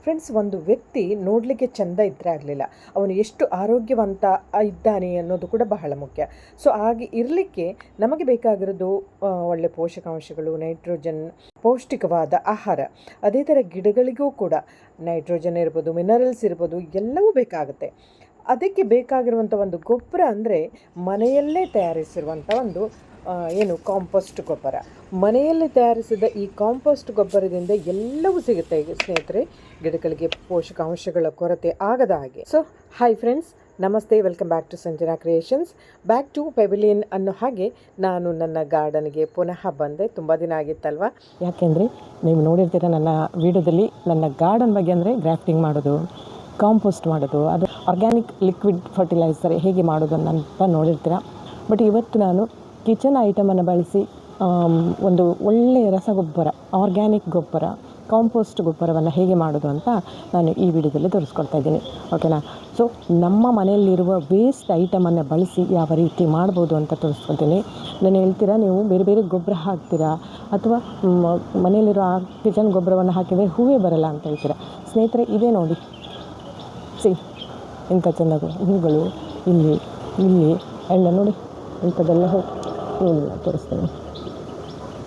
Friends, ಒಂದು ವ್ಯಕ್ತಿ ನೋಡಲಿಕ್ಕೆ ಚೆಂದ ಇದ್ದರೆ ಆಗಲಿಲ್ಲ, ಅವನು ಎಷ್ಟು ಆರೋಗ್ಯವಂತ ಇದ್ದಾನೆ ಅನ್ನೋದು ಕೂಡ ಬಹಳ ಮುಖ್ಯ. ಸೊ ಹಾಗೆ ಇರಲಿಕ್ಕೆ ನಮಗೆ ಬೇಕಾಗಿರೋದು ಒಳ್ಳೆ ಪೋಷಕಾಂಶಗಳು, ನೈಟ್ರೋಜನ್, ಪೌಷ್ಟಿಕವಾದ ಆಹಾರ. ಅದೇ ಥರ ಗಿಡಗಳಿಗೂ ಕೂಡ ನೈಟ್ರೋಜನ್ ಇರ್ಬೋದು, ಮಿನರಲ್ಸ್ ಇರ್ಬೋದು, ಎಲ್ಲವೂ ಬೇಕಾಗುತ್ತೆ. ಅದಕ್ಕೆ ಬೇಕಾಗಿರುವಂಥ ಒಂದು ಗೊಬ್ಬರ ಅಂದರೆ ಮನೆಯಲ್ಲೇ ತಯಾರಿಸಿರುವಂಥ ಒಂದು ಕಾಂಪೋಸ್ಟ್ ಗೊಬ್ಬರ. ಮನೆಯಲ್ಲಿ ತಯಾರಿಸಿದ ಈ ಕಾಂಪೋಸ್ಟ್ ಗೊಬ್ಬರದಿಂದ ಎಲ್ಲವೂ ಸಿಗುತ್ತೆ ಸ್ನೇಹಿತರೆ, ಗಿಡಗಳಿಗೆ ಪೋಷಕಾಂಶಗಳ ಕೊರತೆ ಆಗದ ಹಾಗೆ. ಸೊ ಹಾಯ್ ಫ್ರೆಂಡ್ಸ್, ನಮಸ್ತೆ, welcome back to Sanjana creations, back to pavilion ಅನ್ನೋ ಹಾಗೆ ನಾನು ನನ್ನ ಗಾರ್ಡನ್ಗೆ ಪುನಃ ಬಂದೆ. ತುಂಬ ದಿನ ಆಗಿತ್ತಲ್ವ. ಯಾಕೆಂದರೆ ನೀವು ನೋಡಿರ್ತೀರ ನನ್ನ ವಿಡಿಯೋದಲ್ಲಿ ನನ್ನ ಗಾರ್ಡನ್ ಬಗ್ಗೆ, ಅಂದರೆ ಗ್ರಾಫ್ಟಿಂಗ್ ಮಾಡೋದು, ಕಾಂಪೋಸ್ಟ್ ಮಾಡೋದು, ಅದು ಆರ್ಗ್ಯಾನಿಕ್ ಲಿಕ್ವಿಡ್ ಫರ್ಟಿಲೈಸರ್ ಹೇಗೆ ಮಾಡೋದು ಅಂತ ನೋಡಿರ್ತೀರ. ಬಟ್ ಇವತ್ತು ನಾನು ಕಿಚನ್ ಐಟಮನ್ನು ಬಳಸಿ ಒಂದು ಒಳ್ಳೆಯ ರಸಗೊಬ್ಬರ, ಆರ್ಗ್ಯಾನಿಕ್ ಗೊಬ್ಬರ, ಕಾಂಪೋಸ್ಟ್ ಗೊಬ್ಬರವನ್ನು ಹೇಗೆ ಮಾಡೋದು ಅಂತ ನಾನು ಈ ವಿಡಿಯೋದಲ್ಲಿ ತೋರಿಸ್ಕೊಡ್ತಾ ಇದ್ದೀನಿ. ಓಕೆನಾ? ಸೊ ನಮ್ಮ ಮನೆಯಲ್ಲಿರುವ ವೇಸ್ಟ್ ಐಟಮನ್ನು ಬಳಸಿ ಯಾವ ರೀತಿ ಮಾಡ್ಬೋದು ಅಂತ ತೋರಿಸ್ಕೊಳ್ತೀನಿ. ನಾನು ಹೇಳ್ತೀರಾ, ನೀವು ಬೇರೆ ಬೇರೆ ಗೊಬ್ಬರ ಹಾಕ್ತೀರಾ ಅಥವಾ ಮನೆಯಲ್ಲಿರೋ ಆ ಕಿಚನ್ ಗೊಬ್ಬರವನ್ನು ಹಾಕಿದರೆ ಹೂವೇ ಬರಲ್ಲ ಅಂತ ಹೇಳ್ತೀರಾ. ಸ್ನೇಹಿತರೆ, ಇದೇ ನೋಡಿ, ಇಂಥ ಚೆಂದ ಹೂಗಳು ಇಲ್ಲಿ ಎಲ್ಲ ನೋಡಿ, ಇಂಥದ್ದೆಲ್ಲ ತೋರಿಸ್ತೇನೆ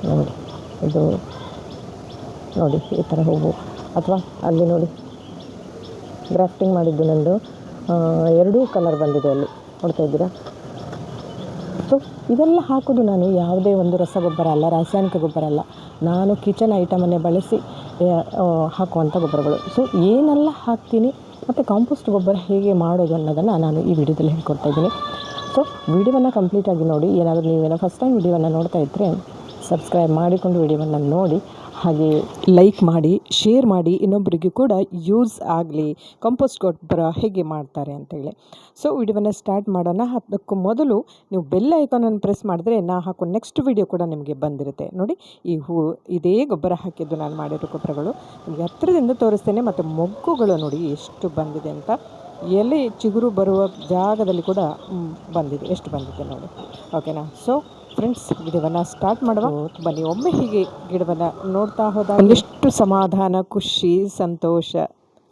ನೋಡಿ. ಇದು ನೋಡಿ, ಈ ಥರ ಹೂವು. ಅಥವಾ ಅಲ್ಲಿ ನೋಡಿ, ಗ್ರಾಫ್ಟಿಂಗ್ ಮಾಡಿದ್ದು ನಂದು ಎರಡೂ ಕಲರ್ ಬಂದಿದೆ, ಅಲ್ಲಿ ನೋಡ್ತಾ ಇದ್ದೀರಾ. ಸೊ ಇದೆಲ್ಲ ಹಾಕೋದು ನಾನು ಯಾವುದೇ ಒಂದು ರಸಗೊಬ್ಬರ ಅಲ್ಲ, ರಾಸಾಯನಿಕ ಗೊಬ್ಬರ ಅಲ್ಲ, ನಾನು ಕಿಚನ್ ಐಟಮನ್ನೇ ಬಳಸಿ ಹಾಕುವಂಥ ಗೊಬ್ಬರಗಳು. ಸೊ ಏನೆಲ್ಲ ಹಾಕ್ತೀನಿ ಮತ್ತು ಕಾಂಪೋಸ್ಟ್ ಗೊಬ್ಬರ ಹೇಗೆ ಮಾಡೋದು ಅನ್ನೋದನ್ನು ನಾನು ಈ ವಿಡಿಯೋದಲ್ಲಿ ಹೇಳ್ಕೊಡ್ತಾ ಇದ್ದೀನಿ. ಸೊ ವಿಡಿಯೋವನ್ನು ಕಂಪ್ಲೀಟಾಗಿ ನೋಡಿ. ಏನಾದರೂ ನೀವೇನೋ ಫಸ್ಟ್ ಟೈಮ್ ವಿಡಿಯೋವನ್ನು ನೋಡ್ತಾ ಇದ್ದರೆ ಸಬ್ಸ್ಕ್ರೈಬ್ ಮಾಡಿಕೊಂಡು ವಿಡಿಯೋವನ್ನು ನೋಡಿ, ಹಾಗೆ ಲೈಕ್ ಮಾಡಿ, ಶೇರ್ ಮಾಡಿ, ಇನ್ನೊಬ್ಬರಿಗೂ ಕೂಡ ಯೂಸ್ ಆಗಲಿ ಕಾಂಪೋಸ್ಟ್ ಗೊಬ್ಬರ ಹೇಗೆ ಮಾಡ್ತಾರೆ ಅಂತೇಳಿ. ಸೊ ವಿಡಿಯೋವನ್ನು ಸ್ಟಾರ್ಟ್ ಮಾಡೋಣ. ಅದಕ್ಕೂ ಮೊದಲು ನೀವು ಬೆಲ್ ಐಕಾನನ್ನು ಪ್ರೆಸ್ ಮಾಡಿದ್ರೆ ನಾ ಹಾಕೋ ನೆಕ್ಸ್ಟ್ ವಿಡಿಯೋ ಕೂಡ ನಿಮಗೆ ಬಂದಿರುತ್ತೆ. ನೋಡಿ, ಈ ಇದೇ ಗೊಬ್ಬರ ಹಾಕಿದ್ದು ನಾನು ಮಾಡಿರೋ ಗೊಬ್ಬರಗಳು ನಿಮಗೆ ಹತ್ತಿರದಿಂದ ತೋರಿಸ್ತೇನೆ. ಮತ್ತು ಮೊಗ್ಗುಗಳು ನೋಡಿ ಎಷ್ಟು ಬಂದಿದೆ ಅಂತ, ಎಲೆ ಚಿಗುರು ಬರುವ ಜಾಗದಲ್ಲಿ ಕೂಡ ಬಂದಿದೆ, ಎಷ್ಟು ಬಂದಿದೆ ನೋಡಿ. ಓಕೆನಾ? ಸೊ ಫ್ರೆಂಡ್ಸ್, ವಿಡಿಯೋವನ್ನು ಸ್ಟಾರ್ಟ್ ಮಾಡುವ ಬನ್ನಿ. ಒಮ್ಮೆ ಹೀಗೆ ಗಿಡವನ್ನು ನೋಡ್ತಾ ಹೋದಾಗ ಎಷ್ಟು ಸಮಾಧಾನ, ಖುಷಿ, ಸಂತೋಷ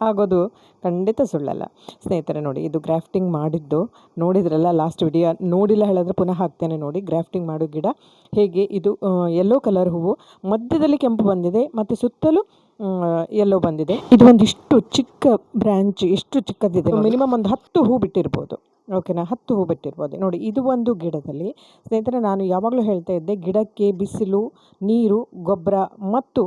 ಆಗೋದು ಖಂಡಿತ ಸುಳ್ಳಲ್ಲ ಸ್ನೇಹಿತರೆ. ನೋಡಿ, ಇದು ಗ್ರಾಫ್ಟಿಂಗ್ ಮಾಡಿದ್ದು ನೋಡಿದ್ರಲ್ಲ ಲಾಸ್ಟ್ ವಿಡಿಯೋ. ನೋಡಿಲ್ಲ ಹೇಳಿದ್ರೆ ಪುನಃ ಹಾಕ್ತೇನೆ ನೋಡಿ. ಗ್ರಾಫ್ಟಿಂಗ್ ಮಾಡೋ ಗಿಡ ಹೇಗೆ, ಇದು ಯೆಲ್ಲೋ ಕಲರ್ ಹೂವು, ಮಧ್ಯದಲ್ಲಿ ಕೆಂಪು ಬಂದಿದೆ ಮತ್ತು ಸುತ್ತಲೂ ಯೆಲ್ಲೋ ಬಂದಿದೆ. ಇದು ಒಂದಿಷ್ಟು ಚಿಕ್ಕ ಬ್ರ್ಯಾಂಚ್, ಎಷ್ಟು ಚಿಕ್ಕದಿದೆ, ಮಿನಿಮಮ್ ಒಂದು 10 ಹೂ ಬಿಟ್ಟಿರ್ಬೋದು. ಓಕೆನಾ? 10 ಹೂ ಬಿಟ್ಟಿರ್ಬೋದು ನೋಡಿ. ಇದು ಒಂದು ಗಿಡದಲ್ಲಿ ಸ್ನೇಹಿತರೆ, ನಾನು ಯಾವಾಗಲೂ ಹೇಳ್ತಾ ಇದ್ದೆ, ಗಿಡಕ್ಕೆ ಬಿಸಿಲು, ನೀರು, ಗೊಬ್ಬರ ಮತ್ತು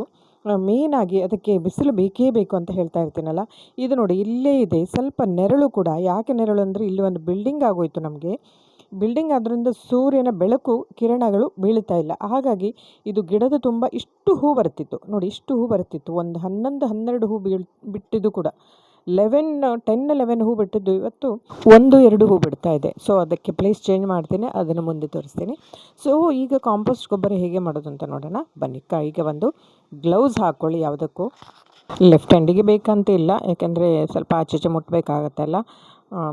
ಮೇಯ್ನಾಗಿ ಅದಕ್ಕೆ ಬಿಸಿಲು ಬೇಕೇ ಬೇಕು ಅಂತ ಹೇಳ್ತಾ ಇರ್ತೀನಲ್ಲ. ಇದು ನೋಡಿ, ಇಲ್ಲೇ ಇದೆ ಸ್ವಲ್ಪ ನೆರಳು ಕೂಡ. ಯಾಕೆ ನೆರಳು ಅಂದರೆ, ಇಲ್ಲಿ ಒಂದು ಬಿಲ್ಡಿಂಗ್ ಆಗೋಯ್ತು ನಮಗೆ. ಬಿಲ್ಡಿಂಗ್ ಆದ್ದರಿಂದ ಸೂರ್ಯನ ಬೆಳಕು, ಕಿರಣಗಳು ಬೀಳ್ತಾ ಇಲ್ಲ. ಹಾಗಾಗಿ ಇದು ಗಿಡದ ತುಂಬ ಇಷ್ಟು ಹೂ ಬರ್ತಿತ್ತು ನೋಡಿ, ಇಷ್ಟು ಹೂ ಬರ್ತಿತ್ತು. ಒಂದು 11-12 ಹೂ ಬಿಟ್ಟಿದ್ದು ಕೂಡ 10-11 ಹೂ ಬಿಟ್ಟಿದ್ದು ಇವತ್ತು 1-2 ಹೂ ಬಿಡ್ತಾ ಇದೆ. ಸೊ ಅದಕ್ಕೆ ಪ್ಲೇಸ್ ಚೇಂಜ್ ಮಾಡ್ತೀನಿ, ಅದನ್ನು ಮುಂದೆ ತೋರಿಸ್ತೀನಿ. ಸೊ ಈಗ ಕಾಂಪೋಸ್ಟ್ ಗೊಬ್ಬರ ಹೇಗೆ ಮಾಡೋದು ಅಂತ ನೋಡೋಣ ಬನ್ನಿ. ಕೈಗೆ ಒಂದು ಗ್ಲೌಸ್ ಹಾಕ್ಕೊಳ್ಳಿ. ಯಾವುದಕ್ಕೂ ಲೆಫ್ಟ್ ಹ್ಯಾಂಡಿಗೆ ಬೇಕಂತ ಇಲ್ಲ, ಯಾಕೆಂದರೆ ಸ್ವಲ್ಪ ಆಚೆ ಮುಟ್ಟಬೇಕಾಗತ್ತಲ್ಲ.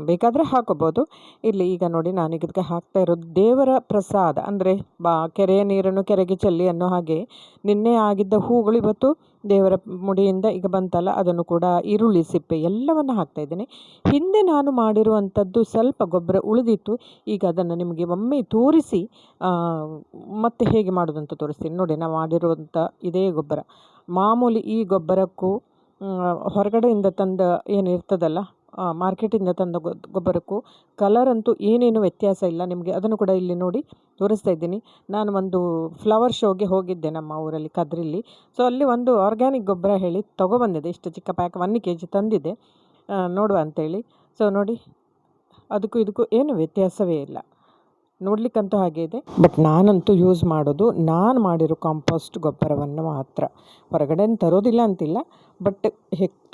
ಬೇಕಾದರೆ ಹಾಕೋಬೋದು. ಇಲ್ಲಿ ಈಗ ನೋಡಿ, ನಾನು ಇದಕ್ಕೆ ಹಾಕ್ತಾ ಇರೋದು ದೇವರ ಪ್ರಸಾದ, ಅಂದರೆ ಕೆರೆಯ ನೀರನ್ನು ಕೆರೆಗೆ ಚೆಲ್ಲಿ ಅನ್ನೋ ಹಾಗೆ ನಿನ್ನೆ ಆಗಿದ್ದ ಹೂಗಳು ಇವತ್ತು ದೇವರ ಮುಡಿಯಿಂದ ಈಗ ಬಂತಲ್ಲ, ಅದನ್ನು ಕೂಡ ಈರುಳ್ಳಿ ಸಿಪ್ಪೆ ಎಲ್ಲವನ್ನು ಹಾಕ್ತಾ ಇದ್ದೇನೆ. ಹಿಂದೆ ನಾನು ಮಾಡಿರುವಂಥದ್ದು ಸ್ವಲ್ಪ ಗೊಬ್ಬರ ಉಳಿದಿತ್ತು. ಈಗ ಅದನ್ನು ನಿಮಗೆ ಒಮ್ಮೆ ತೋರಿಸಿ ಮತ್ತೆ ಹೇಗೆ ಮಾಡೋದು ಅಂತ ತೋರಿಸ್ತೀನಿ ನೋಡಿ. ನಾವು ಮಾಡಿರುವಂಥ ಇದೇ ಗೊಬ್ಬರ, ಮಾಮೂಲಿ ಈ ಗೊಬ್ಬರಕ್ಕೂ ಹೊರಗಡೆಯಿಂದ ತಂದ ಏನಿರ್ತದಲ್ಲ, ಮಾರ್ಕೆಟಿಂದ ತಂದ ಗೊಬ್ಬರಕ್ಕೂ ಕಲರ್ ಅಂತೂ ಏನೇನು ವ್ಯತ್ಯಾಸ ಇಲ್ಲ ನಿಮಗೆ. ಅದನ್ನು ಕೂಡ ಇಲ್ಲಿ ನೋಡಿ ತೋರಿಸ್ತಾ ಇದ್ದೀನಿ. ನಾನು ಒಂದು ಫ್ಲವರ್ ಶೋಗೆ ಹೋಗಿದ್ದೆ ನಮ್ಮ ಊರಲ್ಲಿ, ಕದ್ರಿಲಿ. ಸೊ ಅಲ್ಲಿ ಒಂದು ಆರ್ಗ್ಯಾನಿಕ್ ಗೊಬ್ಬರ ಹೇಳಿ ತೊಗೊಬಂದಿದೆ. ಇಷ್ಟು ಚಿಕ್ಕ ಪ್ಯಾಕ್ 1 kg ತಂದಿದ್ದೆ, ನೋಡುವ ಅಂತೇಳಿ. ಸೊ ನೋಡಿ, ಅದಕ್ಕೂ ಇದಕ್ಕೂ ಏನು ವ್ಯತ್ಯಾಸವೇ ಇಲ್ಲ, ನೋಡ್ಲಿಕ್ಕಂತೂ ಹಾಗೆ ಇದೆ. ಬಟ್ ನಾನಂತೂ ಯೂಸ್ ಮಾಡೋದು ನಾನು ಮಾಡಿರೋ ಕಾಂಪೋಸ್ಟ್ ಗೊಬ್ಬರವನ್ನು ಮಾತ್ರ. ಹೊರಗಡೆ ತರೋದಿಲ್ಲ ಅಂತಿಲ್ಲ, ಬಟ್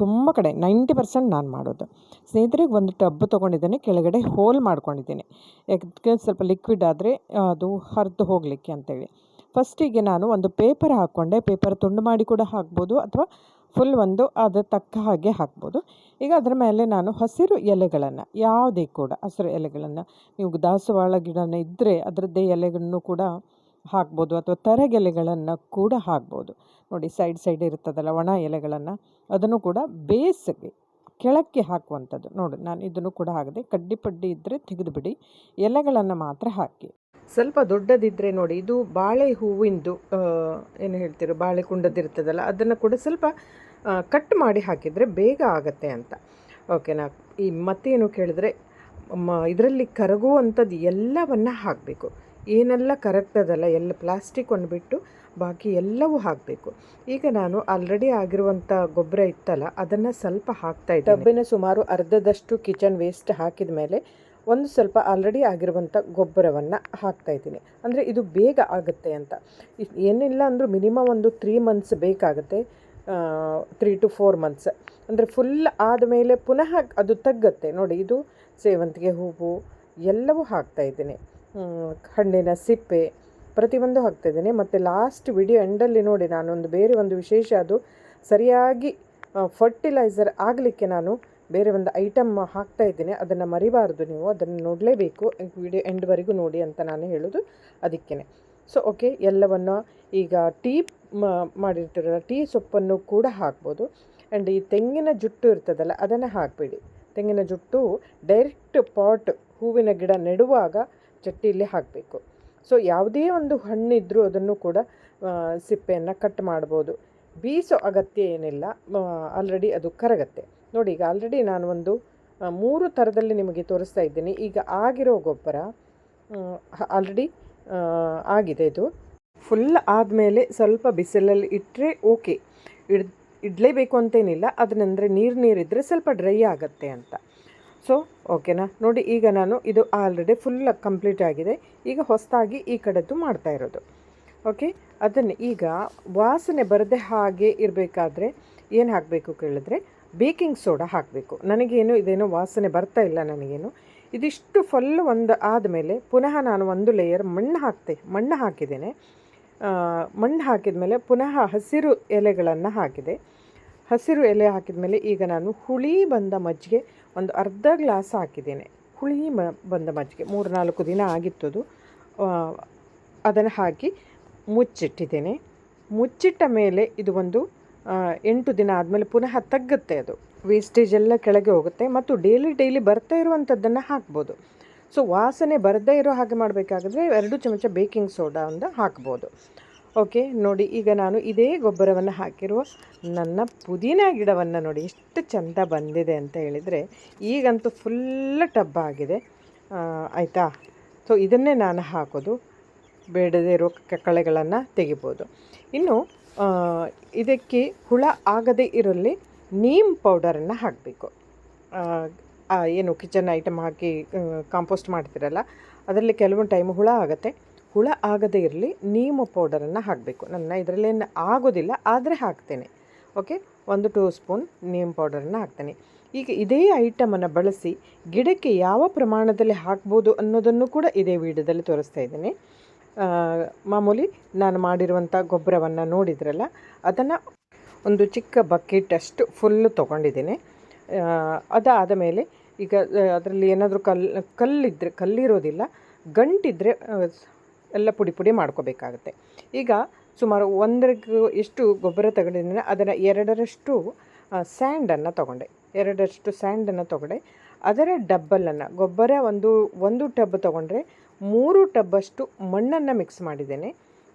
ತುಂಬ ಕಡೆ 90% ನಾನು ಮಾಡೋದು. ಸ್ನೇಹಿತರಿಗೆ ಒಂದು ಟಬ್ ತೊಗೊಂಡಿದ್ದೇನೆ, ಕೆಳಗಡೆ ಹೋಲ್ ಮಾಡ್ಕೊಂಡಿದ್ದೇನೆ. ಯಾಕೆ ಸ್ವಲ್ಪ ಲಿಕ್ವಿಡ್ ಆದರೆ ಅದು ಹರಿದು ಹೋಗಲಿಕ್ಕೆ ಅಂತೇಳಿ. ಫಸ್ಟಿಗೆ ನಾನು ಒಂದು ಪೇಪರ್ ಹಾಕ್ಕೊಂಡೆ. ಪೇಪರ್ ತುಂಡು ಮಾಡಿ ಕೂಡ ಹಾಕ್ಬೋದು, ಅಥವಾ ಫುಲ್ ಒಂದು ಅದು ತಕ್ಕ ಹಾಗೆ ಹಾಕ್ಬೋದು. ಈಗ ಅದರ ಮೇಲೆ ನಾನು ಹಸಿರು ಎಲೆಗಳನ್ನು, ಯಾವುದೇ ಕೂಡ ಹಸಿರು ಎಲೆಗಳನ್ನು, ನೀವು ದಾಸವಾಳ ಗಿಡನ ಇದ್ದರೆ ಅದರದ್ದೇ ಎಲೆಗಳನ್ನು ಕೂಡ ಹಾಕ್ಬೋದು, ಅಥವಾ ತರಗೆಲೆಗಳನ್ನು ಕೂಡ ಹಾಕ್ಬೋದು. ನೋಡಿ, ಸೈಡ್ ಇರ್ತದಲ್ಲ ಒಣ ಎಲೆಗಳನ್ನು ಅದನ್ನು ಕೂಡ ಬೇಸಿಗೆ ಕೆಳಕ್ಕೆ ಹಾಕುವಂಥದ್ದು. ನೋಡಿ, ನಾನು ಇದನ್ನು ಕೂಡ ಹಾಕಿದೆ. ಕಡ್ಡಿ ಪಡ್ಡಿ ಇದ್ದರೆ ತೆಗೆದುಬಿಡಿ, ಎಲೆಗಳನ್ನು ಮಾತ್ರ ಹಾಕಿ. ಸ್ವಲ್ಪ ದೊಡ್ಡದಿದ್ದರೆ ನೋಡಿ, ಇದು ಬಾಳೆ ಹೂವಿಂದು ಏನು ಹೇಳ್ತೀರೋ, ಬಾಳೆ ಕುಂಡದಿರ್ತದಲ್ಲ, ಅದನ್ನು ಕೂಡ ಸ್ವಲ್ಪ ಕಟ್ ಮಾಡಿ ಹಾಕಿದರೆ ಬೇಗ ಆಗತ್ತೆ ಅಂತ. ಓಕೆನಾ. ಈ ಮತ್ತೇನು ಕೇಳಿದ್ರೆ, ಇದರಲ್ಲಿ ಕರಗುವಂಥದ್ದು ಎಲ್ಲವನ್ನು ಹಾಕಬೇಕು. ಏನೆಲ್ಲ ಕರಗ್ತದಲ್ಲ ಎಲ್ಲ ಪ್ಲಾಸ್ಟಿಕ್ಕನ್ನು ಬಿಟ್ಟು ಬಾಕಿ ಎಲ್ಲವೂ ಹಾಕಬೇಕು. ಈಗ ನಾನು ಆಲ್ರೆಡಿ ಆಗಿರುವಂಥ ಗೊಬ್ಬರ ಇತ್ತಲ್ಲ, ಅದನ್ನು ಸ್ವಲ್ಪ ಹಾಕ್ತಾಯಿದ್ದೆ. ಡಬ್ಬಿನ ಸುಮಾರು ಅರ್ಧದಷ್ಟು ಕಿಚನ್ ವೇಸ್ಟ್ ಹಾಕಿದ ಮೇಲೆ ಒಂದು ಸ್ವಲ್ಪ ಆಲ್ರೆಡಿ ಆಗಿರುವಂಥ ಗೊಬ್ಬರವನ್ನು ಹಾಕ್ತಾಯಿದ್ದೀನಿ. ಅಂದರೆ ಇದು ಬೇಗ ಆಗುತ್ತೆ ಅಂತ. ಏನಿಲ್ಲ ಅಂದರೂ ಮಿನಿಮಮ್ ಒಂದು 3 ಮಂತ್ಸ್ ಬೇಕಾಗುತ್ತೆ, 3 to 4 ಮಂತ್ಸ್. ಅಂದರೆ ಫುಲ್ ಆದಮೇಲೆ ಪುನಃ ಅದು ತಗ್ಗತ್ತೆ. ನೋಡಿ, ಇದು ಸೇವಂತಿಗೆ ಹೂವು ಎಲ್ಲವೂ ಹಾಕ್ತಾಯಿದ್ದೀನಿ, ಹಣ್ಣಿನ ಸಿಪ್ಪೆ ಪ್ರತಿಯೊಂದು ಹಾಕ್ತಾಯಿದ್ದೀನಿ. ಮತ್ತು ಲಾಸ್ಟ್ ವಿಡಿಯೋ ಎಂಡಲ್ಲಿ ನೋಡಿ, ನಾನೊಂದು ಬೇರೆ ಒಂದು ವಿಶೇಷ, ಅದು ಸರಿಯಾಗಿ ಫರ್ಟಿಲೈಸರ್ ಆಗಲಿಕ್ಕೆ ನಾನು ಬೇರೆ ಒಂದು ಐಟಮ್ ಹಾಕ್ತಾಯಿದ್ದೀನಿ. ಅದನ್ನು ಮರಿಬಾರ್ದು, ನೀವು ಅದನ್ನು ನೋಡಲೇಬೇಕು, ವಿಡಿಯೋ ಎಂಡ್ವರೆಗೂ ನೋಡಿ ಅಂತ ನಾನು ಹೇಳೋದು ಅದಕ್ಕೇ. ಸೊ ಓಕೆ, ಎಲ್ಲವನ್ನು ಈಗ ಟೀ ಮಾಡಿರ್ತೀರಲ್ಲ, ಟೀ ಸೊಪ್ಪನ್ನು ಕೂಡ ಹಾಕ್ಬೋದು. ಆ್ಯಂಡ್ ಈ ತೆಂಗಿನ ಜುಟ್ಟು ಇರ್ತದಲ್ಲ, ಅದನ್ನು ಹಾಕಬೇಡಿ. ತೆಂಗಿನ ಜುಟ್ಟು ಡೈರೆಕ್ಟ್ ಪಾಟ್ ಹೂವಿನ ಗಿಡ ನೆಡುವಾಗ ಚಟ್ಟಿಯಲ್ಲಿ ಹಾಕಬೇಕು. ಸೊ ಯಾವುದೇ ಒಂದು ಹಣ್ಣಿದ್ರೂ ಅದನ್ನು ಕೂಡ ಸಿಪ್ಪೆಯನ್ನು ಕಟ್ ಮಾಡ್ಬೋದು. ಬೀಸೋ ಅಗತ್ಯ ಏನಿಲ್ಲ, ಆಲ್ರೆಡಿ ಅದು ಕರಗತ್ತೆ. ನೋಡಿ, ಈಗ ಆಲ್ರೆಡಿ ನಾನು ಒಂದು 3 ಥರದಲ್ಲಿ ನಿಮಗೆ ತೋರಿಸ್ತಾ ಇದ್ದೀನಿ. ಈಗ ಆಗಿರೋ ಗೊಬ್ಬರ ಆಲ್ರೆಡಿ ಆಗಿದೆ. ಇದು ಫುಲ್ ಆದಮೇಲೆ ಸ್ವಲ್ಪ ಬಿಸಿಲಲ್ಲಿ ಇಟ್ಟರೆ ಓಕೆ, ಇಡಲೇಬೇಕು ಅಂತೇನಿಲ್ಲ. ಅದನ್ನಂದರೆ ನೀರಿದ್ದರೆ ಸ್ವಲ್ಪ ಡ್ರೈ ಆಗುತ್ತೆ ಅಂತ. ಸೊ ಓಕೆನಾ. ನೋಡಿ, ಈಗ ನಾನು ಇದು ಆಲ್ರೆಡಿ ಫುಲ್ ಕಂಪ್ಲೀಟ್ ಆಗಿದೆ. ಈಗ ಹೊಸದಾಗಿ ಈ ಕಡೆದ್ದು ಮಾಡ್ತಾ ಇರೋದು. ಓಕೆ, ಅದನ್ನು ಈಗ ವಾಸನೆ ಬರದೆ ಹಾಗೆ ಇರಬೇಕಾದ್ರೆ ಏನು ಹಾಕಬೇಕು ಕೇಳಿದ್ರೆ, ಬೇಕಿಂಗ್ ಸೋಡಾ ಹಾಕಬೇಕು. ನನಗೇನು ಇದೇನೋ ವಾಸನೆ ಬರ್ತಾ ಇಲ್ಲ ನನಗೇನು. ಇದಿಷ್ಟು ಫುಲ್ ಒಂದು ಆದಮೇಲೆ ಪುನಃ ನಾನು ಒಂದು ಲೇಯರ್ ಮಣ್ಣು ಹಾಕಿದ್ದೇನೆ. ಮಣ್ಣು ಹಾಕಿದ ಮೇಲೆ ಪುನಃ ಹಸಿರು ಎಲೆಗಳನ್ನು ಹಾಕಿದೆ. ಹಸಿರು ಎಲೆ ಹಾಕಿದ ಮೇಲೆ ಈಗ ನಾನು ಹುಳಿ ಬಂದ ಮಜ್ಜಿಗೆ ಒಂದು ಅರ್ಧ ಗ್ಲಾಸ್ ಹಾಕಿದ್ದೇನೆ. ಹುಳಿ ಬಂದ ಮಜ್ಜಿಗೆ 3-4 ದಿನ ಆಗಿತ್ತದು. ಅದನ್ನು ಹಾಕಿ ಮುಚ್ಚಿಟ್ಟಿದ್ದೇನೆ. ಮುಚ್ಚಿಟ್ಟ ಮೇಲೆ ಇದು ಒಂದು 8 ದಿನ ಆದಮೇಲೆ ಪುನಃ ತಗ್ಗುತ್ತೆ. ಅದು ವೇಸ್ಟೇಜ್ ಎಲ್ಲ ಕೆಳಗೆ ಹೋಗುತ್ತೆ. ಮತ್ತು ಡೈಲಿ ಬರ್ತಾ ಇರುವಂಥದ್ದನ್ನು ಹಾಕ್ಬೋದು. ಸೊ ವಾಸನೆ ಬರದೇ ಇರೋ ಹಾಗೆ ಮಾಡಬೇಕಾದ್ರೆ 2 ಚಮಚ ಬೇಕಿಂಗ್ ಸೋಡಾ ಒಂದು ಹಾಕ್ಬೋದು. ಓಕೆ, ನೋಡಿ, ಈಗ ನಾನು ಇದೇ ಗೊಬ್ಬರವನ್ನು ಹಾಕಿರುವ ನನ್ನ ಪುದೀನ ಗಿಡವನ್ನು ನೋಡಿ ಎಷ್ಟು ಚೆಂದ ಬಂದಿದೆ ಅಂತ ಹೇಳಿದರೆ, ಈಗಂತೂ ಫುಲ್ ಟಬ್ ಆಗಿದೆ. ಆಯಿತಾ. ಸೊ ಇದನ್ನೇ ನಾನು ಹಾಕೋದು. ಬೇಡದೇ ಇರೋ ಕಳೆಗಳನ್ನು ತೆಗಿಬೋದು. ಇನ್ನು ಇದಕ್ಕೆ ಹುಳ ಆಗದೇ ಇರಲಿ ನೀಮ್ ಪೌಡರನ್ನು ಹಾಕಬೇಕು. ಏನು ಕಿಚನ್ ಐಟಮ್ ಹಾಕಿ ಕಾಂಪೋಸ್ಟ್ ಮಾಡ್ತಿರಲ್ಲ, ಅದರಲ್ಲಿ ಕೆಲವೊಂದು ಟೈಮ್ ಹುಳ ಆಗುತ್ತೆ. ಹುಳ ಆಗದೇ ಇರಲಿ ನೀಮ್ ಪೌಡರನ್ನು ಹಾಕಬೇಕು. ನನ್ನ ಇದರಲ್ಲೇನು ಆಗೋದಿಲ್ಲ, ಆದರೆ ಹಾಕ್ತೇನೆ. ಓಕೆ, 1 2 ಸ್ಪೂನ್ ನೀಮ್ ಪೌಡರನ್ನು ಹಾಕ್ತೇನೆ. ಈಗ ಇದೇ ಐಟಮನ್ನು ಬಳಸಿ ಗಿಡಕ್ಕೆ ಯಾವ ಪ್ರಮಾಣದಲ್ಲಿ ಹಾಕ್ಬೋದು ಅನ್ನೋದನ್ನು ಕೂಡ ಇದೇ ವಿಡಿಯೋದಲ್ಲಿ ತೋರಿಸ್ತಾ ಇದ್ದೀನಿ. ಮಾಮೂಲಿ ನಾನು ಮಾಡಿರುವಂಥ ಗೊಬ್ಬರವನ್ನು ನೋಡಿದ್ರಲ್ಲ, ಅದನ್ನು ಒಂದು ಚಿಕ್ಕ ಬಕೆಟಷ್ಟು ಫುಲ್ಲು ತೊಗೊಂಡಿದ್ದೀನಿ. ಅದಾದ ಮೇಲೆ ಈಗ ಅದರಲ್ಲಿ ಏನಾದರೂ ಕಲ್ಲಿರೋದಿಲ್ಲ, ಗಂಟಿದ್ದರೆ ಎಲ್ಲ ಪುಡಿ ಮಾಡ್ಕೋಬೇಕಾಗತ್ತೆ. ಈಗ ಸುಮಾರು 1 ಎಷ್ಟು ಗೊಬ್ಬರ ತಗೊಂಡಿದ್ದೀನಿ, ಅದನ್ನು 2ರಷ್ಟು ಸ್ಯಾಂಡನ್ನು ತೊಗೊಂಡೆ. 2ರಷ್ಟು ಸ್ಯಾಂಡನ್ನು ತೊಗೊಂಡೆ. ಅದರ ಡಬ್ಬಲನ್ನು ಗೊಬ್ಬರ ಒಂದು ಟಬ್ ತೊಗೊಂಡ್ರೆ 3 ಟಬ್ಬಷ್ಟು ಮಣ್ಣನ್ನು ಮಿಕ್ಸ್ ಮಾಡಿದ್ದೇನೆ.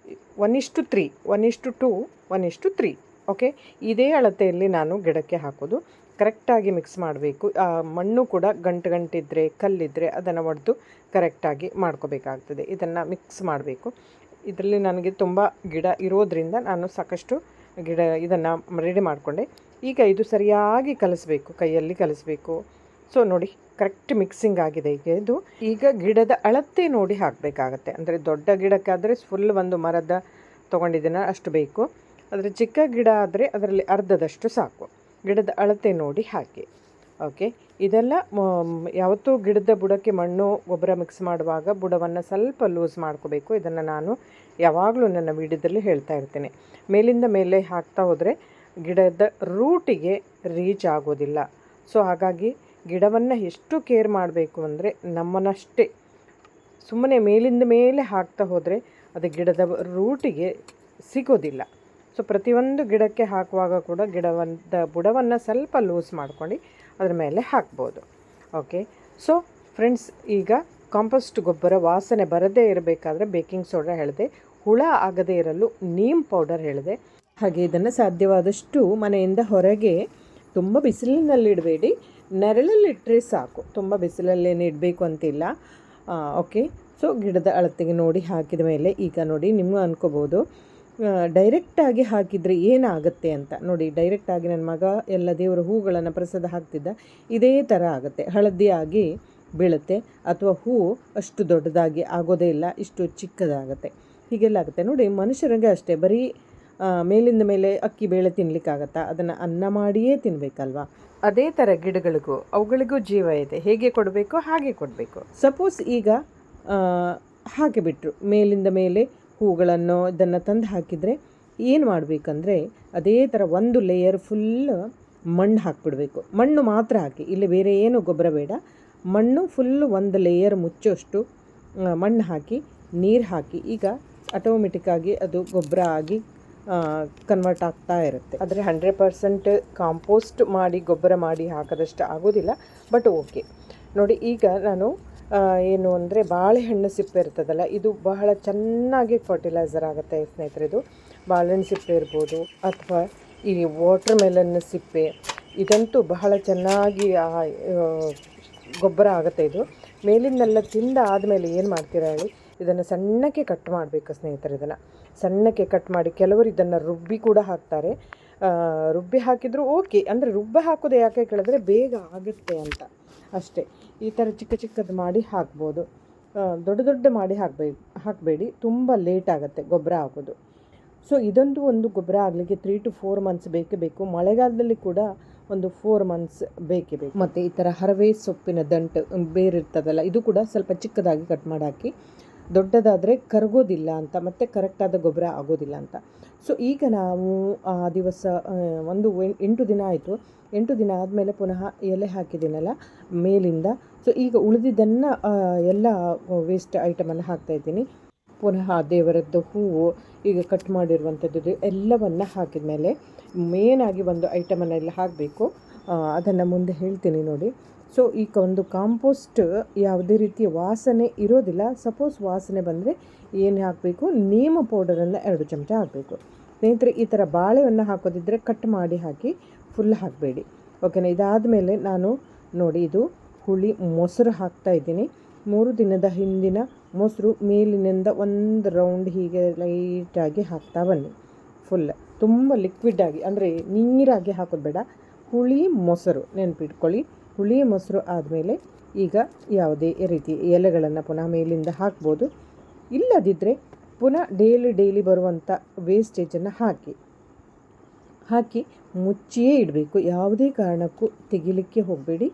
1:3, 1:2, 1:3. ಓಕೆ, ಇದೇ ಅಳತೆಯಲ್ಲಿ ನಾನು ಗಿಡಕ್ಕೆ ಹಾಕೋದು. ಕರೆಕ್ಟಾಗಿ ಮಿಕ್ಸ್ ಮಾಡಬೇಕು. ಮಣ್ಣು ಕೂಡ ಗಂಟಿದ್ದರೆ ಕಲ್ಲಿದ್ದರೆ ಅದನ್ನು ಒಡೆದು ಕರೆಕ್ಟಾಗಿ ಮಾಡ್ಕೋಬೇಕಾಗ್ತದೆ. ಇದನ್ನು ಮಿಕ್ಸ್ ಮಾಡಬೇಕು. ಇದರಲ್ಲಿ ನನಗೆ ತುಂಬ ಗಿಡ ಇರೋದರಿಂದ ನಾನು ಸಾಕಷ್ಟು ಇದನ್ನು ರೆಡಿ ಮಾಡಿಕೊಂಡೆ. ಈಗ ಇದು ಸರಿಯಾಗಿ ಕಲಿಸ್ಬೇಕು, ಕೈಯಲ್ಲಿ ಕಲಿಸ್ಬೇಕು. ಸೊ ನೋಡಿ, ಕರೆಕ್ಟ್ ಮಿಕ್ಸಿಂಗ್ ಆಗಿದೆ. ಈಗ ಗಿಡದ ಅಳತೆ ನೋಡಿ ಹಾಕಬೇಕಾಗತ್ತೆ. ಅಂದರೆ ದೊಡ್ಡ ಗಿಡಕ್ಕಾದರೆ ಫುಲ್ ಒಂದು ಮರದ ತೊಗೊಂಡಿದ್ದೀನ ಅಷ್ಟು ಬೇಕು. ಆದರೆ ಚಿಕ್ಕ ಗಿಡ ಆದರೆ ಅದರಲ್ಲಿ ಅರ್ಧದಷ್ಟು ಸಾಕು. ಗಿಡದ ಅಳತೆ ನೋಡಿ ಹಾಕಿ. ಓಕೆ, ಇದೆಲ್ಲ ಯಾವತ್ತೂ ಗಿಡದ ಬುಡಕ್ಕೆ ಮಣ್ಣು ಗೊಬ್ಬರ ಮಿಕ್ಸ್ ಮಾಡುವಾಗ ಬುಡವನ್ನು ಸ್ವಲ್ಪ ಲೂಸ್ ಮಾಡ್ಕೋಬೇಕು. ಇದನ್ನು ನಾನು ಯಾವಾಗಲೂ ನನ್ನ ವಿಡಿಯೋದಲ್ಲಿ ಹೇಳ್ತಾ ಇರ್ತೀನಿ. ಮೇಲಿಂದ ಮೇಲೆ ಹಾಕ್ತಾ ಹೋದರೆ ಗಿಡದ ರೂಟಿಗೆ ರೀಚ್ ಆಗೋದಿಲ್ಲ. ಸೊ ಹಾಗಾಗಿ ಗಿಡವನ್ನು ಎಷ್ಟು ಕೇರ್ ಮಾಡಬೇಕು ಅಂದರೆ ನಮ್ಮನ್ನಷ್ಟೇ. ಸುಮ್ಮನೆ ಮೇಲಿಂದ ಮೇಲೆ ಹಾಕ್ತಾ ಹೋದರೆ ಅದು ಗಿಡದ ರೂಟಿಗೆ ಸಿಗೋದಿಲ್ಲ. ಸೊ ಸೊ ಪ್ರತಿಯೊಂದು ಗಿಡಕ್ಕೆ ಹಾಕುವಾಗ ಕೂಡ ಬುಡವನ್ನು ಸ್ವಲ್ಪ ಲೂಸ್ ಮಾಡ್ಕೊಂಡು ಅದ್ರ ಮೇಲೆ ಹಾಕ್ಬೋದು. ಓಕೆ, ಸೊ ಫ್ರೆಂಡ್ಸ್, ಈಗ ಕಾಂಪೋಸ್ಟ್ ಗೊಬ್ಬರ ವಾಸನೆ ಬರದೇ ಇರಬೇಕಾದ್ರೆ ಬೇಕಿಂಗ್ ಸೋಡಾ ಹೇಳಿದೆ, ಹುಳ ಆಗದೇ ಇರಲು ನೀಮ್ ಪೌಡರ್ ಹೇಳಿದೆ. ಹಾಗೆ ಇದನ್ನು ಸಾಧ್ಯವಾದಷ್ಟು ಮನೆಯಿಂದ ಹೊರಗೆ ತುಂಬ ಬಿಸಿಲಿನಲ್ಲಿಡಬೇಡಿ, ನೆರಳಲ್ಲಿಟ್ಟರೆ ಸಾಕು. ತುಂಬ ಬಿಸಿಲಲ್ಲೇನು ಇಡಬೇಕು ಅಂತಿಲ್ಲ. ಓಕೆ, ಸೊ ಗಿಡದ ಅಳತೆಗೆ ನೋಡಿ ಹಾಕಿದ ಮೇಲೆ ಈಗ ನೋಡಿ ನಿಮ್ಗೆ ಅನ್ಕೋಬೋದು ಡೈರೆಕ್ಟಾಗಿ ಹಾಕಿದರೆ ಏನಾಗುತ್ತೆ ಅಂತ. ನೋಡಿ, ಡೈರೆಕ್ಟಾಗಿ ನನ್ನ ಮಗ ಎಲ್ಲ ದೇವರ ಹೂಗಳನ್ನು ಪ್ರಸಾದ ಹಾಕ್ತಿದ್ದ, ಇದೇ ಥರ ಆಗುತ್ತೆ, ಹಳದಿಯಾಗಿ ಬೀಳುತ್ತೆ, ಅಥವಾ ಹೂವು ಅಷ್ಟು ದೊಡ್ಡದಾಗಿ ಆಗೋದೇ ಇಲ್ಲ, ಇಷ್ಟು ಚಿಕ್ಕದಾಗುತ್ತೆ, ಹೀಗೆಲ್ಲ ಆಗುತ್ತೆ. ನೋಡಿ, ಮನುಷ್ಯರಿಗೆ ಅಷ್ಟೇ, ಬರೀ ಮೇಲಿಂದ ಮೇಲೆ ಅಕ್ಕಿ ಬೇಳೆ ತಿನ್ನಲಿಕ್ಕಾಗತ್ತಾ? ಅದನ್ನು ಅನ್ನ ಮಾಡಿಯೇ ತಿನ್ನಬೇಕಲ್ವಾ? ಅದೇ ಥರ ಗಿಡಗಳಿಗೂ ಅವುಗಳಿಗೂ ಜೀವ ಇದೆ, ಹೇಗೆ ಕೊಡಬೇಕು ಹಾಗೆ ಕೊಡಬೇಕು. ಸಪೋಸ್ ಈಗ ಹಾಕಿಬಿಟ್ರು ಮೇಲಿಂದ ಮೇಲೆ ಹೂಗಳನ್ನು ಇದನ್ನು ತಂದು ಹಾಕಿದರೆ ಏನು ಮಾಡಬೇಕಂದ್ರೆ ಅದೇ ಥರ ಒಂದು ಲೇಯರ್ ಫುಲ್ ಮಣ್ಣು ಹಾಕಿಬಿಡಬೇಕು. ಮಣ್ಣು ಮಾತ್ರ ಹಾಕಿ, ಇಲ್ಲಿ ಬೇರೆ ಏನು ಗೊಬ್ಬರ ಬೇಡ, ಮಣ್ಣು ಫುಲ್ಲು ಒಂದು ಲೇಯರ್ ಮುಚ್ಚೋಷ್ಟು ಮಣ್ಣು ಹಾಕಿ ನೀರು ಹಾಕಿ, ಈಗ ಆಟೋಮೆಟಿಕ್ಕಾಗಿ ಅದು ಗೊಬ್ಬರ ಆಗಿ ಕನ್ವರ್ಟ್ ಆಗ್ತಾ ಇರುತ್ತೆ. ಆದರೆ 100% ಕಾಂಪೋಸ್ಟ್ ಮಾಡಿ ಗೊಬ್ಬರ ಮಾಡಿ ಹಾಕೋದಷ್ಟು ಆಗೋದಿಲ್ಲ, ಬಟ್ ಓಕೆ. ನೋಡಿ, ಈಗ ನಾನು ಏನು ಅಂದರೆ ಬಾಳೆಹಣ್ಣು ಸಿಪ್ಪೆ ಇರ್ತದಲ್ಲ, ಇದು ಬಹಳ ಚೆನ್ನಾಗಿ ಫರ್ಟಿಲೈಸರ್ ಆಗುತ್ತೆ ಸ್ನೇಹಿತರೆ. ಇದು ಬಾಳೆಹಣ್ಣು ಸಿಪ್ಪೆ ಇರ್ಬೋದು, ಅಥವಾ ಈ ವಾಟರ್ ಮೆಲನ್ ಸಿಪ್ಪೆ, ಇದಂತೂ ಬಹಳ ಚೆನ್ನಾಗಿ ಗೊಬ್ಬರ ಆಗುತ್ತೆ. ಇದು ಮೇಲಿನೆಲ್ಲ ತಿಂದ ಆದಮೇಲೆ ಏನು ಮಾಡ್ತೀರಾ ಹೇಳಿ, ಇದನ್ನು ಸಣ್ಣಕ್ಕೆ ಕಟ್ ಮಾಡಬೇಕು ಸ್ನೇಹಿತರೆ. ಇದನ್ನು ಸಣ್ಣಕ್ಕೆ ಕಟ್ ಮಾಡಿ, ಕೆಲವರು ಇದನ್ನು ರುಬ್ಬಿ ಕೂಡ ಹಾಕ್ತಾರೆ. ರುಬ್ಬಿ ಹಾಕಿದರೂ ಓಕೆ, ಅಂದರೆ ರುಬ್ಬಿ ಹಾಕೋದು ಯಾಕೆ ಕೇಳಿದ್ರೆ ಬೇಗ ಆಗುತ್ತೆ ಅಂತ ಅಷ್ಟೇ. ಈ ಥರ ಚಿಕ್ಕ ಚಿಕ್ಕದು ಮಾಡಿ ಹಾಕ್ಬೋದು, ದೊಡ್ಡ ದೊಡ್ಡ ಮಾಡಿ ಹಾಕಬೇಡಿ, ತುಂಬ ಲೇಟ್ ಆಗುತ್ತೆ ಗೊಬ್ಬರ ಹಾಕೋದು. ಸೊ ಇದೊಂದು ಒಂದು ಗೊಬ್ಬರ ಆಗಲಿಕ್ಕೆ 3 to 4 months ಬೇಕೇ ಬೇಕು. ಮಳೆಗಾಲದಲ್ಲಿ ಕೂಡ ಒಂದು 4 months ಬೇಕೇ ಬೇಕು. ಮತ್ತು ಈ ಥರ ಹರವೆ ಸೊಪ್ಪಿನ ದಂಟು ಬೇರಿರ್ತದಲ್ಲ, ಇದು ಕೂಡ ಸ್ವಲ್ಪ ಚಿಕ್ಕದಾಗಿ ಕಟ್ ಮಾಡಿ ಹಾಕಿ. ದೊಡ್ಡದಾದರೆ ಕರಗೋದಿಲ್ಲ ಅಂತ, ಮತ್ತು ಕರೆಕ್ಟಾದ ಗೊಬ್ಬರ ಆಗೋದಿಲ್ಲ ಅಂತ. ಸೊ ಈಗ ನಾವು ಆ ದಿವಸ 8 ದಿನ ಆಯಿತು. 8 ದಿನ ಆದಮೇಲೆ ಪುನಃ ಎಲೆ ಹಾಕಿದ್ದೀನಲ್ಲ ಮೇಲಿಂದ. ಸೊ ಈಗ ಉಳಿದಿದ್ದನ್ನು ಎಲ್ಲ ವೇಸ್ಟ್ ಐಟಮನ್ನು ಹಾಕ್ತಾಯಿದ್ದೀನಿ. ಪುನಃ ದೇವರದ್ದು ಹೂವು ಈಗ ಕಟ್ ಮಾಡಿರುವಂಥದ್ದು ಎಲ್ಲವನ್ನು ಹಾಕಿದ ಮೇಲೆ ಮೇನಾಗಿ ಒಂದು ಐಟಮನ್ನೆಲ್ಲ ಹಾಕಬೇಕು. ಅದನ್ನು ಮುಂದೆ ಹೇಳ್ತೀನಿ ನೋಡಿ. ಸೊ ಈಗ ಒಂದು ಕಾಂಪೋಸ್ಟ್ ಯಾವುದೇ ರೀತಿಯ ವಾಸನೆ ಇರೋದಿಲ್ಲ. ಸಪೋಸ್ ವಾಸನೆ ಬಂದರೆ ಏನು ಹಾಕಬೇಕು, ನೀಮ್ ಪೌಡರನ್ನು 2 ಚಮಚ ಹಾಕಬೇಕು ಸ್ನೇಹಿತರೆ. ಈ ಥರ ಬಾಳೆಯನ್ನು ಹಾಕೋದಿದ್ದರೆ ಕಟ್ ಮಾಡಿ ಹಾಕಿ, ಫುಲ್ ಹಾಕಬೇಡಿ, ಓಕೆನಾ. ಇದಾದಮೇಲೆ ನಾನು ನೋಡಿ, ಇದು ಹುಳಿ ಮೊಸರು ಹಾಕ್ತಾಯಿದ್ದೀನಿ. 3 ದಿನದ ಹಿಂದಿನ ಮೊಸರು ಮೇಲಿನಿಂದ ಒಂದು ರೌಂಡ್ ಹೀಗೆ ಲೈಟಾಗಿ ಹಾಕ್ತಾ ಬನ್ನಿ. ಫುಲ್ ತುಂಬ ಲಿಕ್ವಿಡ್ಡಾಗಿ, ಅಂದರೆ ನೀರಾಗಿ ಹಾಕೋದು ಬೇಡ, ಹುಳಿ ಮೊಸರು ನೆನಪಿಟ್ಕೊಳ್ಳಿ. ಹುಳಿ ಮೊಸರು ಆದಮೇಲೆ ಈಗ ಯಾವುದೇ ರೀತಿ ಎಲೆಗಳನ್ನು ಪುನಃ ಮೇಲಿಂದ ಹಾಕ್ಬೋದು. ಇಲ್ಲದಿದ್ದರೆ ಪುನಃ ಡೈಲಿ ಬರುವಂಥ ವೇಸ್ಟೇಜನ್ನು ಹಾಕಿ ಮುಚ್ಚಿಯೇ ಇಡಬೇಕು. ಯಾವುದೇ ಕಾರಣಕ್ಕೂ ತೆಗಿಲಿಕ್ಕೆ ಹೋಗಬೇಡಿ.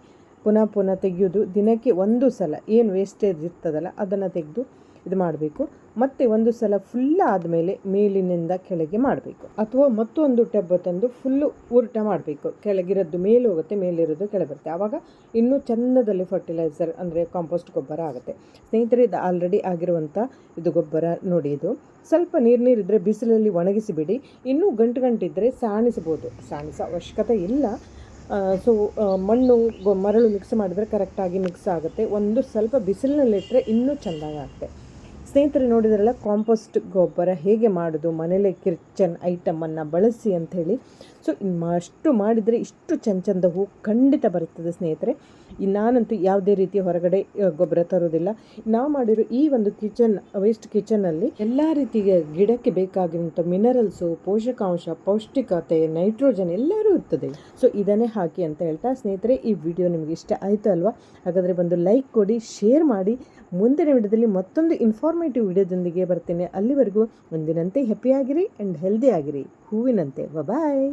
ಪುನಃ ತೆಗೆಯೋದು ದಿನಕ್ಕೆ 1 ಸಲ, ಏನು ವೇಸ್ಟೇಜ್ ಇರ್ತದಲ್ಲ ಅದನ್ನು ತೆಗೆದು ಇದು ಮಾಡಬೇಕು. ಮತ್ತು 1 ಸಲ ಫುಲ್ ಆದಮೇಲೆ ಮೇಲಿನಿಂದ ಕೆಳಗೆ ಮಾಡಬೇಕು, ಅಥವಾ ಮತ್ತೊಂದು ಟಬ್ ತಂದು ಫುಲ್ಲು ಉಲ್ಟ ಮಾಡಬೇಕು. ಕೆಳಗಿರೋದು ಮೇಲೆ ಹೋಗುತ್ತೆ, ಮೇಲಿರೋದು ಕೆಳಗೆ ಬರುತ್ತೆ. ಆವಾಗ ಇನ್ನೂ ಚಂದದಲ್ಲಿ ಫರ್ಟಿಲೈಸರ್ ಅಂದರೆ ಕಾಂಪೋಸ್ಟ್ ಗೊಬ್ಬರ ಆಗುತ್ತೆ ಸ್ನೇಹಿತರೆ. ಇದು ಆಲ್ರೆಡಿ ಆಗಿರುವಂಥ ಇದು ಗೊಬ್ಬರ ನೋಡಿ. ಇದು ಸ್ವಲ್ಪ ನೀರಿದ್ದರೆ ಬಿಸಿಲಲ್ಲಿ ಒಣಗಿಸಿಬಿಡಿ. ಇನ್ನೂ ಗಂಟಿದ್ದರೆ ಸಾಣಿಸ್ಬೋದು, ಸಾಣಿಸೋ ಅವಶ್ಯಕತೆ ಇಲ್ಲ. ಸೊ ಮಣ್ಣು ಮರಳು ಮಿಕ್ಸ್ ಮಾಡಿದರೆ ಕರೆಕ್ಟಾಗಿ ಮಿಕ್ಸ್ ಆಗುತ್ತೆ. ಒಂದು ಸ್ವಲ್ಪ ಬಿಸಿಲಿನಲ್ಲಿಟ್ಟರೆ ಇನ್ನೂ ಚೆಂದಾಗಿ ಆಗುತ್ತೆ ಸ್ನೇಹಿತರೆ. ನೋಡಿದ್ರಲ್ಲ ಕಾಂಪೋಸ್ಟ್ ಗೊಬ್ಬರ ಹೇಗೆ ಮಾಡೋದು, ಮನೇಲೆ ಕಿಚನ್ ಐಟಮನ್ನು ಬಳಸಿ ಅಂಥೇಳಿ. ಸೊ ಅಷ್ಟು ಮಾಡಿದರೆ ಇಷ್ಟು ಚಂದ ಹೂ ಖಂಡಿತ ಬರುತ್ತದೆ ಸ್ನೇಹಿತರೆ. ನಾನಂತೂ ಯಾವುದೇ ರೀತಿಯ ಹೊರಗಡೆ ಗೊಬ್ಬರ ತರೋದಿಲ್ಲ. ನಾವು ಮಾಡಿರೋ ಈ ಒಂದು ವೇಸ್ಟ್ ಕಿಚನಲ್ಲಿ ಎಲ್ಲ ರೀತಿಯ ಗಿಡಕ್ಕೆ ಬೇಕಾಗಿರುವಂಥ ಮಿನರಲ್ಸು, ಪೋಷಕಾಂಶ, ಪೌಷ್ಟಿಕತೆ, ನೈಟ್ರೋಜನ್ ಎಲ್ಲರೂ ಇರ್ತದೆ. ಸೊ ಇದನ್ನೇ ಹಾಕಿ ಅಂತ ಹೇಳ್ತಾ ಸ್ನೇಹಿತರೆ, ಈ ವಿಡಿಯೋ ನಿಮಗೆ ಇಷ್ಟ ಆಯಿತು ಅಲ್ವಾ? ಹಾಗಾದರೆ ಒಂದು ಲೈಕ್ ಕೊಡಿ, ಶೇರ್ ಮಾಡಿ. ಮುಂದಿನ ವಿಡಿಯೋದಲ್ಲಿ ಮತ್ತೊಂದು ಇನ್ಫಾರ್ಮೇಟಿವ್ ವಿಡಿಯೋದೊಂದಿಗೆ ಬರ್ತೀನಿ. ಅಲ್ಲಿವರೆಗೂ ಒಂದಿನಂತೆ ಹ್ಯಾಪಿಯಾಗಿರಿ ಆ್ಯಂಡ್ ಹೆಲ್ದಿ ಆಗಿರಿ, ಹೂವಿನಂತೆ. ಬಾಯ್.